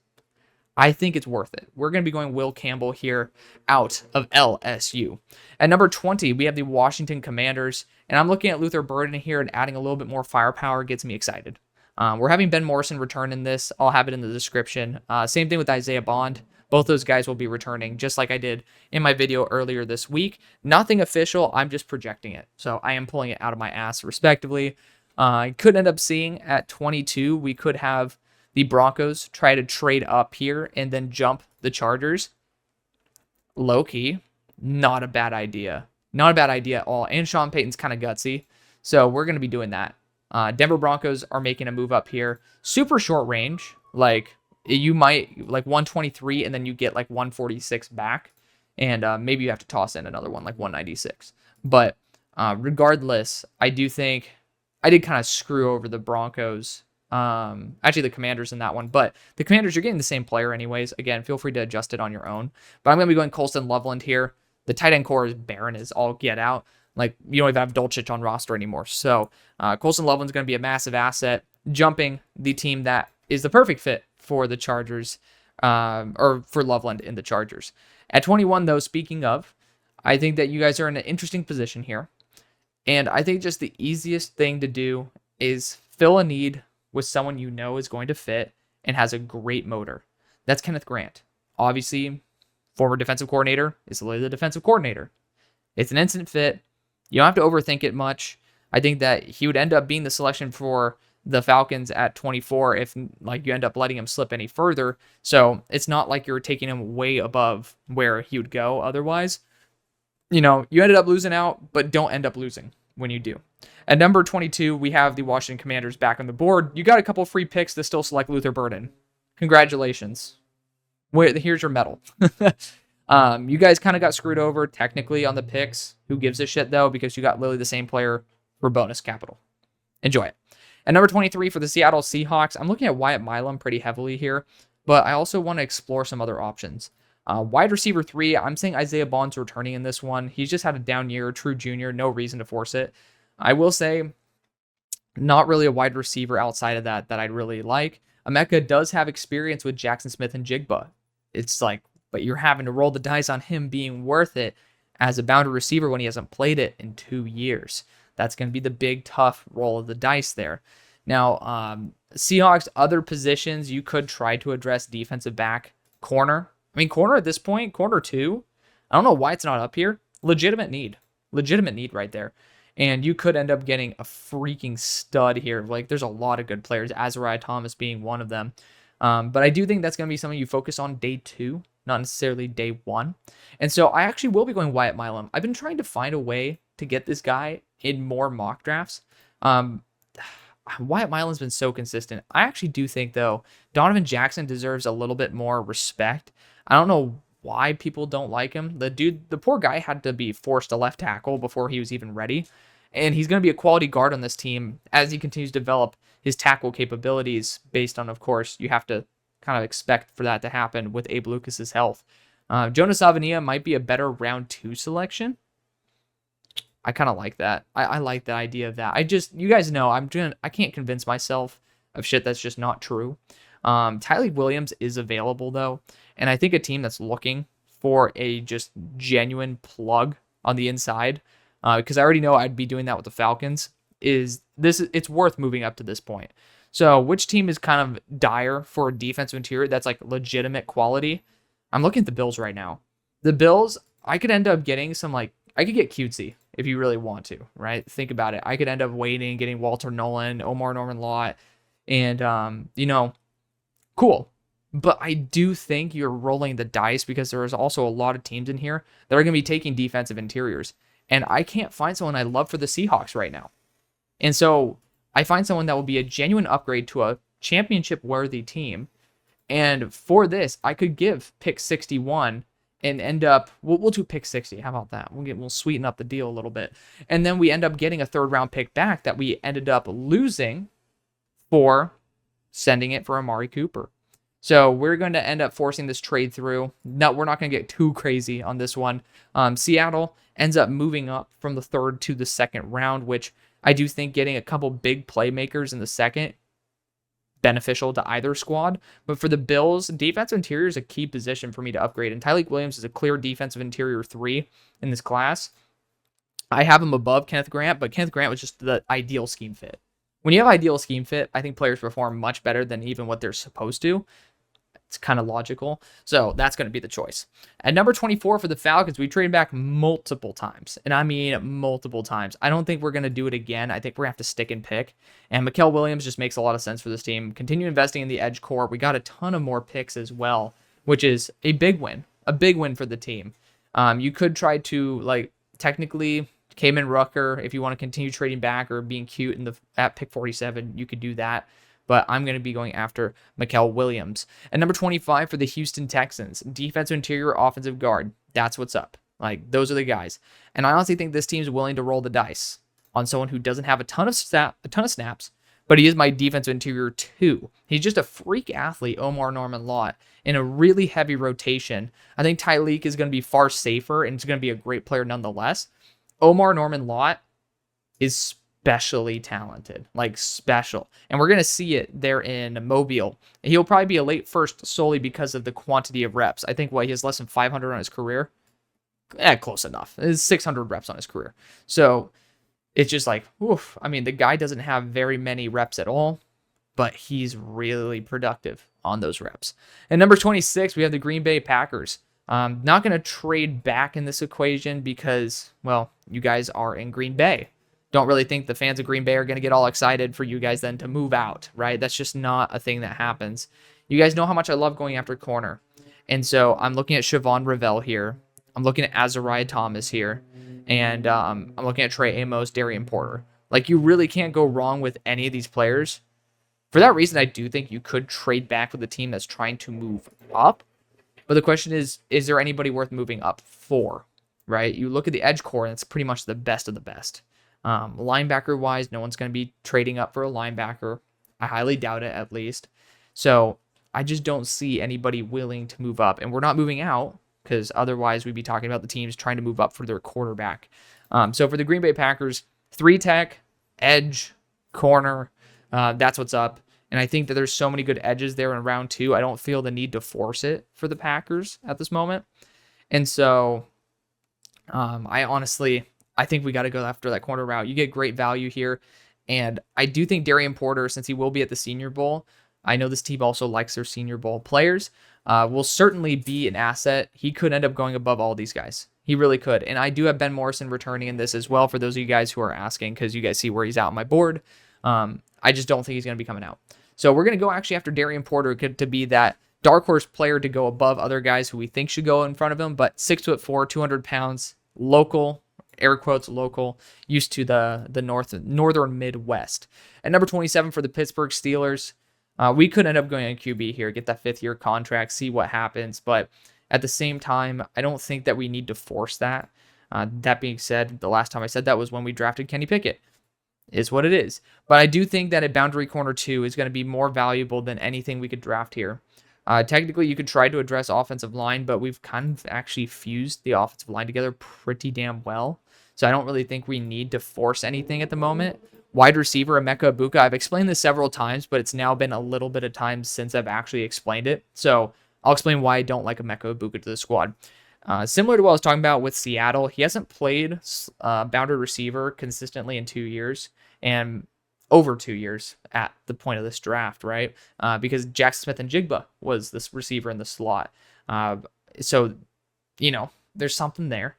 I think it's worth it. We're going to be going Will Campbell here out of LSU. At number 20, we have the Washington Commanders. And I'm looking at Luther Burden here, and adding a little bit more firepower gets me excited. We're having Ben Morrison return in this. I'll have it in the description. Same thing with Isaiah Bond. Both those guys will be returning, just like I did in my video earlier this week. Nothing official. I'm just projecting it. So I am pulling it out of my ass, respectively. I could end up seeing at 22, we could have the Broncos try to trade up here and then jump the Chargers. Low-key, not a bad idea. Not a bad idea at all. And Sean Payton's kind of gutsy. So we're going to be doing that. Denver Broncos are making a move up here. Super short range. You might 123 and then you get 146 back. And maybe you have to toss in another one 196. But regardless, I do think I did kind of screw over the Broncos. Actually, the Commanders in that one. But the Commanders, you're getting the same player anyways. Again, feel free to adjust it on your own. But I'm going to be going Colston Loveland here. The tight end core is barren as all get out. You don't even have Dulcich on roster anymore. So Colston Loveland's going to be a massive asset, jumping the team that is the perfect fit for the Chargers, or for Loveland in the Chargers. At 21, though, speaking of, I think that you guys are in an interesting position here. And I think just the easiest thing to do is fill a need with someone you know is going to fit and has a great motor. That's Kenneth Grant. Obviously, former defensive coordinator is literally the defensive coordinator. It's an instant fit. You don't have to overthink it much. I think that he would end up being the selection for the Falcons at 24 if like you end up letting him slip any further. So it's not like you're taking him way above where he would go otherwise. You know, you ended up losing out, but don't end up losing when you do. At number 22, we have the Washington Commanders back on the board. You got a couple free picks to still select Luther Burden. Congratulations. Here's your medal. You guys kind of got screwed over technically on the picks. Who gives a shit though? Because you got literally the same player for bonus capital. Enjoy it. At number 23 for the Seattle Seahawks, I'm looking at Wyatt Milam pretty heavily here, but I also want to explore some other options. Wide receiver 3, I'm saying Isaiah Bond's returning in this one. He's just had a down year, true junior, no reason to force it. I will say, not really a wide receiver outside of that I'd really like. Emeka does have experience with Jackson Smith and Jigba. It's like, but you're having to roll the dice on him being worth it as a boundary receiver when he hasn't played it in 2 years. That's going to be the big, tough roll of the dice there. Now, Seahawks, other positions you could try to address: defensive back, corner. I mean, corner at this point, corner 2. I don't know why it's not up here. Legitimate need right there. And you could end up getting a freaking stud here. Like, there's a lot of good players, Azariah Thomas being one of them. But I do think that's going to be something you focus on day 2, not necessarily day 1. And so I actually will be going Wyatt Milam. I've been trying to find a way to get this guy in more mock drafts. Wyatt Milam's been so consistent. I actually do think, though, Donovan Jackson deserves a little bit more respect. I don't know why people don't like him. The poor guy had to be forced to left tackle before he was even ready. And he's going to be a quality guard on this team as he continues to develop his tackle capabilities based on, of course, you have to kind of expect for that to happen with Abe Lucas's health. Jonas Avenia might be a better round 2 selection. I kind of like that. I like the idea of that. You guys know, I can't convince myself of shit that's just not true. Tyleik Williams is available though, and I think a team that's looking for a just genuine plug on the inside, because I already know I'd be doing that with the Falcons, it's worth moving up to this point. So which team is kind of dire for a defensive interior that's like legitimate quality? I'm looking at the Bills right now. The Bills, I could end up getting I could get cutesy if you really want to, right? Think about it. I could end up waiting, getting Walter Nolan, Omar Norman Lott, and, cool. But I do think you're rolling the dice because there is also a lot of teams in here that are going to be taking defensive interiors. And I can't find someone I love for the Seahawks right now. And so I find someone that will be a genuine upgrade to a championship-worthy team. And for this, I could give pick 61 and end up, we'll do pick 60. How about that? We'll sweeten up the deal a little bit. And then we end up getting a 3rd-round pick back that we ended up losing for sending it for Amari Cooper. So we're going to end up forcing this trade through. No, we're not going to get too crazy on this one. Seattle ends up moving up from the 3rd to the 2nd round, which I do think getting a couple big playmakers in the 2nd, beneficial to either squad. But for the Bills, defensive interior is a key position for me to upgrade. And Tyleik Williams is a clear defensive interior 3 in this class. I have him above Kenneth Grant, but Kenneth Grant was just the ideal scheme fit. When you have ideal scheme fit, I think players perform much better than even what they're supposed to. It's kind of logical. So that's going to be the choice. At number 24 for the Falcons, we traded back multiple times. And I mean multiple times. I don't think we're going to do it again. I think we're going to have to stick and pick. And Mikael Williams just makes a lot of sense for this team. Continue investing in the edge core. We got a ton of more picks as well, which is a big win. A big win for the team. You could try to, technically, Kamen Rucker, if you want to continue trading back or being cute at pick 47, you could do that. But I'm going to be going after Mikael Williams. At number 25 for the Houston Texans, defensive interior, offensive guard. That's what's up. Those are the guys. And I honestly think this team's willing to roll the dice on someone who doesn't have a ton of snaps, but he is my defensive interior 2. He's just a freak athlete, Omar Norman Lott, in a really heavy rotation. I think Tyleik is going to be far safer, and he's going to be a great player nonetheless. Omar Norman Lott is specially talented, special. And we're going to see it there in Mobile. He'll probably be a late first solely because of the quantity of reps. I think he has less than 500 on his career. close enough. It's 600 reps on his career. So it's just like, oof. I mean, the guy doesn't have very many reps at all, but he's really productive on those reps. And number 26, we have the Green Bay Packers. Not going to trade back in this equation because, well, you guys are in Green Bay. Don't really think the fans of Green Bay are going to get all excited for you guys then to move out, right? That's just not a thing that happens. You guys know how much I love going after corner. And so I'm looking at Siobhan Revell here. I'm looking at Azariah Thomas here. And I'm looking at Trey Amos, Darian Porter. Like, you really can't go wrong with any of these players. For that reason, I do think you could trade back with a team that's trying to move up. But the question is there anybody worth moving up for, right? You look at the edge core, and it's pretty much the best of the best. Linebacker-wise, no one's going to be trading up for a linebacker. I highly doubt it, at least. So I just don't see anybody willing to move up. And we're not moving out, because otherwise we'd be talking about the teams trying to move up for their quarterback. So for the Green Bay Packers, 3-tech, edge, corner, that's what's up. And I think that there's so many good edges there in round 2. I don't feel the need to force it for the Packers at this moment. And so I think we got to go after that corner route. You get great value here. And I do think Darian Porter, since he will be at the Senior Bowl, I know this team also likes their Senior Bowl players, will certainly be an asset. He could end up going above all these guys. He really could. And I do have Ben Morrison returning in this as well, for those of you guys who are asking, because you guys see where he's out on my board. I just don't think he's going to be coming out. So we're going to go actually after Darian Porter to be that dark horse player to go above other guys who we think should go in front of him, but 6'4", 200 pounds, local, air quotes local, used to the northern Midwest. At number 27 for the Pittsburgh Steelers, we could end up going on QB here, get that 5th-year contract, see what happens, but at the same time, I don't think that we need to force that. That being said, the last time I said that was when we drafted Kenny Pickett. Is what it is. But I do think that a boundary corner 2 is going to be more valuable than anything we could draft here. Technically, you could try to address offensive line, but we've kind of actually fused the offensive line together pretty damn well. So I don't really think we need to force anything at the moment. Wide receiver, Emeka Egbuka. I've explained this several times, but it's now been a little bit of time since I've actually explained it. So I'll explain why I don't like Emeka Egbuka to the squad. Similar to what I was talking about with Seattle, he hasn't played boundary receiver consistently in 2 years, and over 2 years at the point of this draft, right? Because Jackson Smith and Jigba was this receiver in the slot. So, there's something there.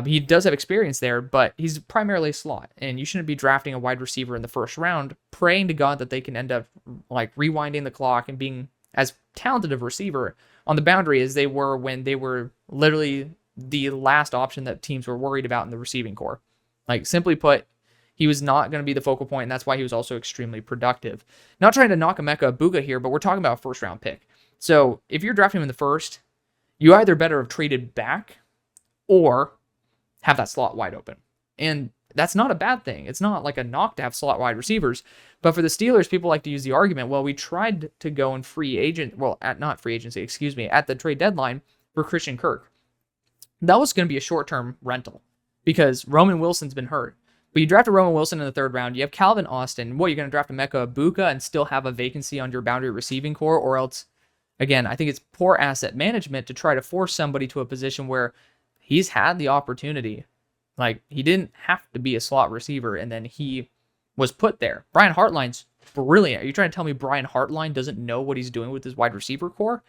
He does have experience there, but he's primarily a slot, and you shouldn't be drafting a wide receiver in the first round, praying to God that they can end up like rewinding the clock and being as talented of a receiver on the boundary as they were when they were literally the last option that teams were worried about in the receiving core. Like, simply put, he was not going to be the focal point, and that's why he was also extremely productive. Not trying to knock Emeka Egbuka here, but we're talking about a first-round pick. So if you're drafting him in the first, you either better have traded back or have that slot wide open. And that's not a bad thing. It's not like a knock to have slot wide receivers. But for the Steelers, people like to use the argument, well, we tried to go in at the trade deadline for Christian Kirk. That was going to be a short-term rental because Roman Wilson's been hurt. But you drafted Roman Wilson in the 3rd round. You have Calvin Austin. What, you're going to draft Emeka Egbuka and still have a vacancy on your boundary receiving core? Or else, again, I think it's poor asset management to try to force somebody to a position where he's had the opportunity. Like, he didn't have to be a slot receiver, and then he was put there. Brian Hartline's brilliant. Are you trying to tell me Brian Hartline doesn't know what he's doing with his wide receiver core?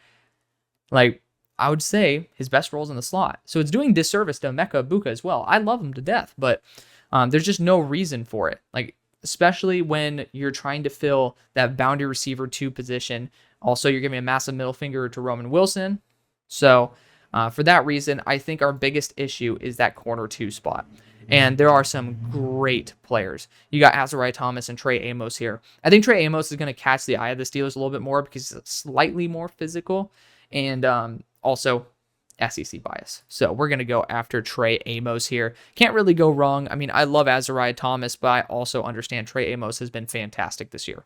Like, I would say his best role is in the slot. So it's doing disservice to Emeka Egbuka as well. I love him to death, but there's just no reason for it. Like, especially when you're trying to fill that boundary receiver 2 position. Also, you're giving a massive middle finger to Roman Wilson. So for that reason, I think our biggest issue is that corner 2 spot. And there are some great players. You got Azariah Thomas and Trey Amos here. I think Trey Amos is going to catch the eye of the Steelers a little bit more because it's slightly more physical and also SEC bias. So we're going to go after Trey Amos here. Can't really go wrong. I mean, I love Azariah Thomas, but I also understand Trey Amos has been fantastic this year.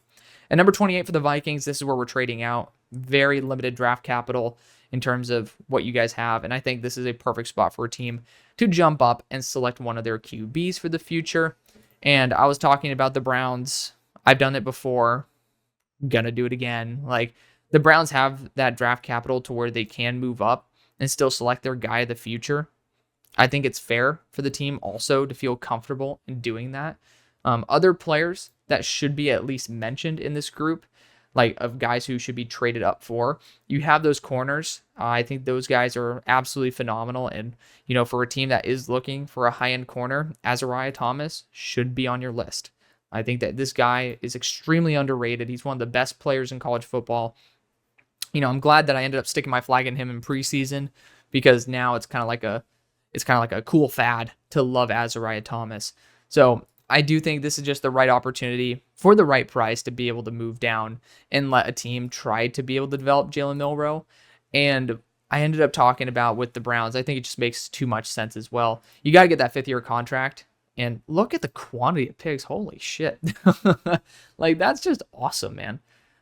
At number 28 for the Vikings, this is where we're trading out. Very limited draft capital in terms of what you guys have. And I think this is a perfect spot for a team to jump up and select one of their QBs for the future. And I was talking about the Browns. I've done it before. I'm gonna do it again. Like, the Browns have that draft capital to where they can move up and still select their guy of the future. I think it's fair for the team also to feel comfortable in doing that. Other players that should be at least mentioned in this group, like of guys who should be traded up for, you have those corners. I think those guys are absolutely phenomenal. And, for a team that is looking for a high-end corner, Azariah Thomas should be on your list. I think that this guy is extremely underrated. He's one of the best players in college football. I'm glad that I ended up sticking my flag in him in preseason, because now it's kind of like a cool fad to love Azariah Thomas. So I do think this is just the right opportunity for the right price to be able to move down and let a team try to be able to develop Jalen Milroe. And I ended up talking about with the Browns, I think it just makes too much sense as well. You got to get that 5th-year contract. And look at the quantity of picks. Holy shit. Like, that's just awesome, man.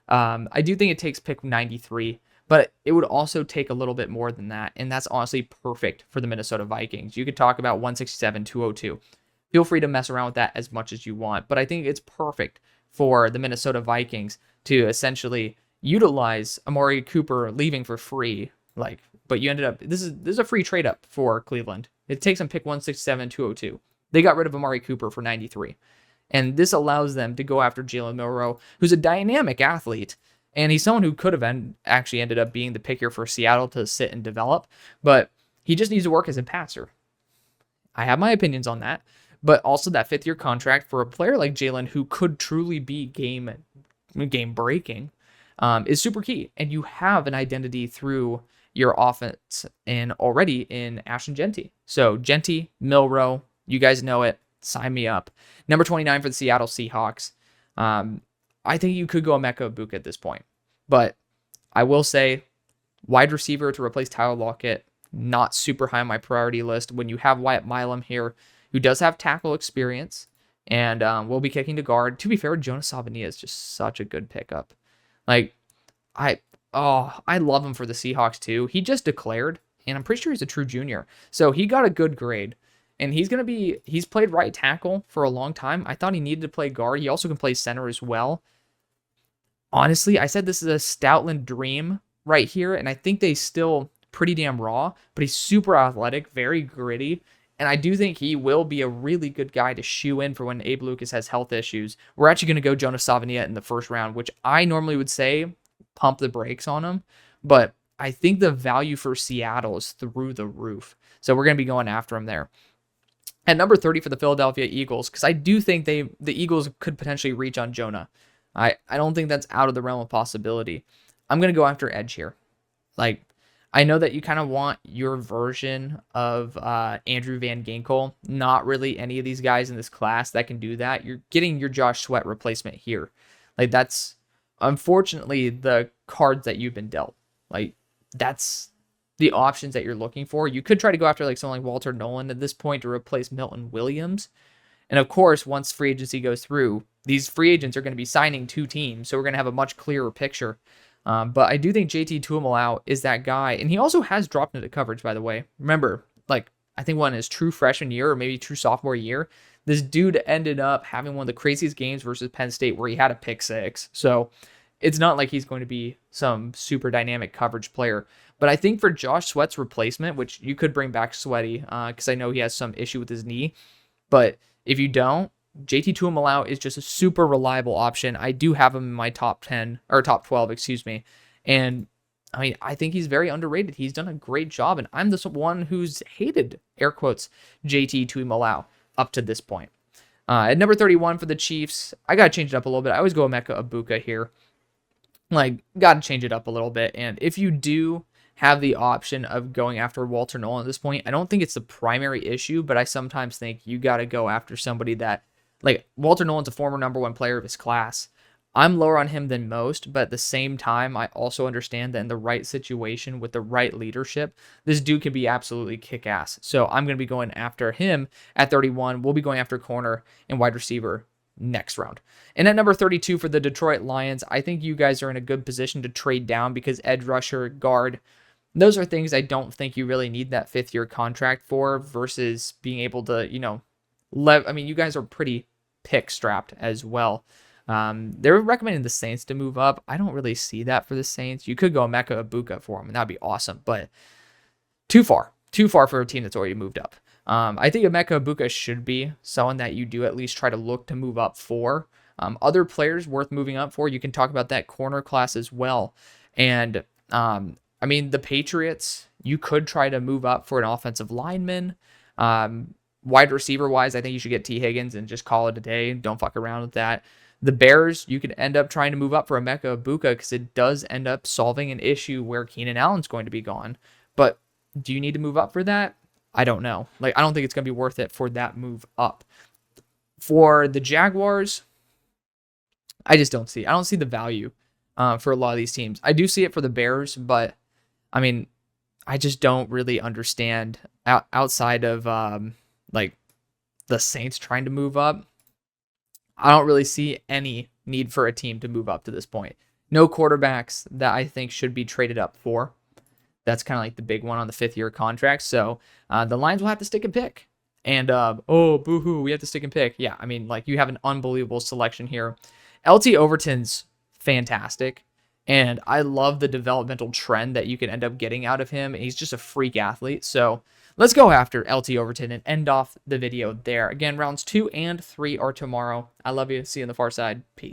I do think it takes pick 93, but it would also take a little bit more than that. And that's honestly perfect for the Minnesota Vikings. You could talk about 167, 202. Feel free to mess around with that as much as you want. But I think it's perfect for the Minnesota Vikings to essentially utilize Amari Cooper leaving for free. But you ended up, this is a free trade up for Cleveland. It takes them pick 167, 202. They got rid of Amari Cooper for 93. And this allows them to go after Jalen Milroe, who's a dynamic athlete. And he's someone who could have actually ended up being the pick here for Seattle to sit and develop. But he just needs to work as a passer. I have my opinions on that. But also that 5th-year contract for a player like Jalen, who could truly be game breaking, is super key. And you have an identity through your offense and already in Ashton Jeanty. So Jeanty, Milroe, you guys know it. Sign me up. Number 29 for the Seattle Seahawks. I think you could go Emeka Egbuka at this point. But I will say, wide receiver to replace Tyler Lockett, not super high on my priority list. When you have Wyatt Milam here, who does have tackle experience and will be kicking to guard. To be fair, Jonas Savania is just such a good pickup. I love him for the Seahawks too. He just declared, and I'm pretty sure he's a true junior. So he got a good grade. And he's played right tackle for a long time. I thought he needed to play guard. He also can play center as well. Honestly, I said this is a Stoutland dream right here, and I think they still pretty damn raw, but he's super athletic, very gritty, and I do think he will be a really good guy to shoe in for when Abe Lucas has health issues. We're actually going to go Jonas Savania in the first round, which I normally would say pump the brakes on him, but I think the value for Seattle is through the roof. So we're going to be going after him there. At number 30 for the Philadelphia Eagles, because I do think the Eagles could potentially reach on Jonah. I don't think that's out of the realm of possibility. I'm going to go after edge here. I know that you kind of want your version of Andrew Van Ginkel. Not really any of these guys in this class that can do that. You're getting your Josh Sweat replacement here. That's unfortunately the cards that you've been dealt. That's the options that you're looking for. You could try to go after someone like Walter Nolan at this point to replace Milton Williams. And of course, once free agency goes through, these free agents are going to be signing 2 teams. So we're going to have a much clearer picture. But I do think JT Tuimoloau is that guy. And he also has dropped into coverage, by the way. Remember, I think one his true freshman year or maybe true sophomore year, this dude ended up having one of the craziest games versus Penn State where he had a pick 6. So it's not like he's going to be some super dynamic coverage player. But I think for Josh Sweat's replacement, which you could bring back Sweaty, because I know he has some issue with his knee. But if you don't, JT Tuimoloau is just a super reliable option. I do have him in my top 10, or top 12, excuse me. And I think he's very underrated. He's done a great job. And I'm the one who's hated, air quotes, JT Tuimoloau up to this point. At number 31 for the Chiefs, I got to change it up a little bit. I always go Emeka Egbuka here. Got to change it up a little bit. And if you do have the option of going after Walter Nolan at this point, I don't think it's the primary issue, but I sometimes think you got to go after somebody that, Walter Nolan's a former number 1 player of his class. I'm lower on him than most, but at the same time, I also understand that in the right situation with the right leadership, this dude can be absolutely kick-ass. So I'm going to be going after him at 31. We'll be going after corner and wide receiver next round. And at number 32 for the Detroit Lions, I think you guys are in a good position to trade down because edge rusher, guard, those are things I don't think you really need that 5th-year contract for versus being able to, you guys are pretty pick strapped as well. They're recommending the Saints to move up. I don't really see that for the Saints. You could go Emeka Egbuka for them, and that'd be awesome, but too far for a team that's already moved up. I think Emeka Egbuka should be someone that you do at least try to look to move up for. Other players worth moving up for, you can talk about that corner class as well. And I mean, the Patriots, you could try to move up for an offensive lineman. Wide receiver wise, I think you should get T. Higgins and just call it a day. Don't fuck around with that. The Bears, you could end up trying to move up for Emeka Egbuka because it does end up solving an issue where Keenan Allen's going to be gone. But do you need to move up for that? I don't know. Like, I don't think it's going to be worth it for that move up. For the Jaguars, I just don't see. I don't see the value for a lot of these teams. I do see it for the Bears, but I mean, I just don't really understand outside of like the Saints trying to move up. I don't really see any need for a team to move up to this point. No quarterbacks that I think should be traded up for. That's kind of like the big one on the 5th-year contract. So the Lions will have to stick and pick. And, oh, boo-hoo, we have to stick and pick. Yeah, I mean, like, you have an unbelievable selection here. LT Overton's fantastic. And I love the developmental trend that you can end up getting out of him. He's just a freak athlete. So let's go after LT Overton and end off the video there. Again, rounds 2 and 3 are tomorrow. I love you. See you on the far side. Peace.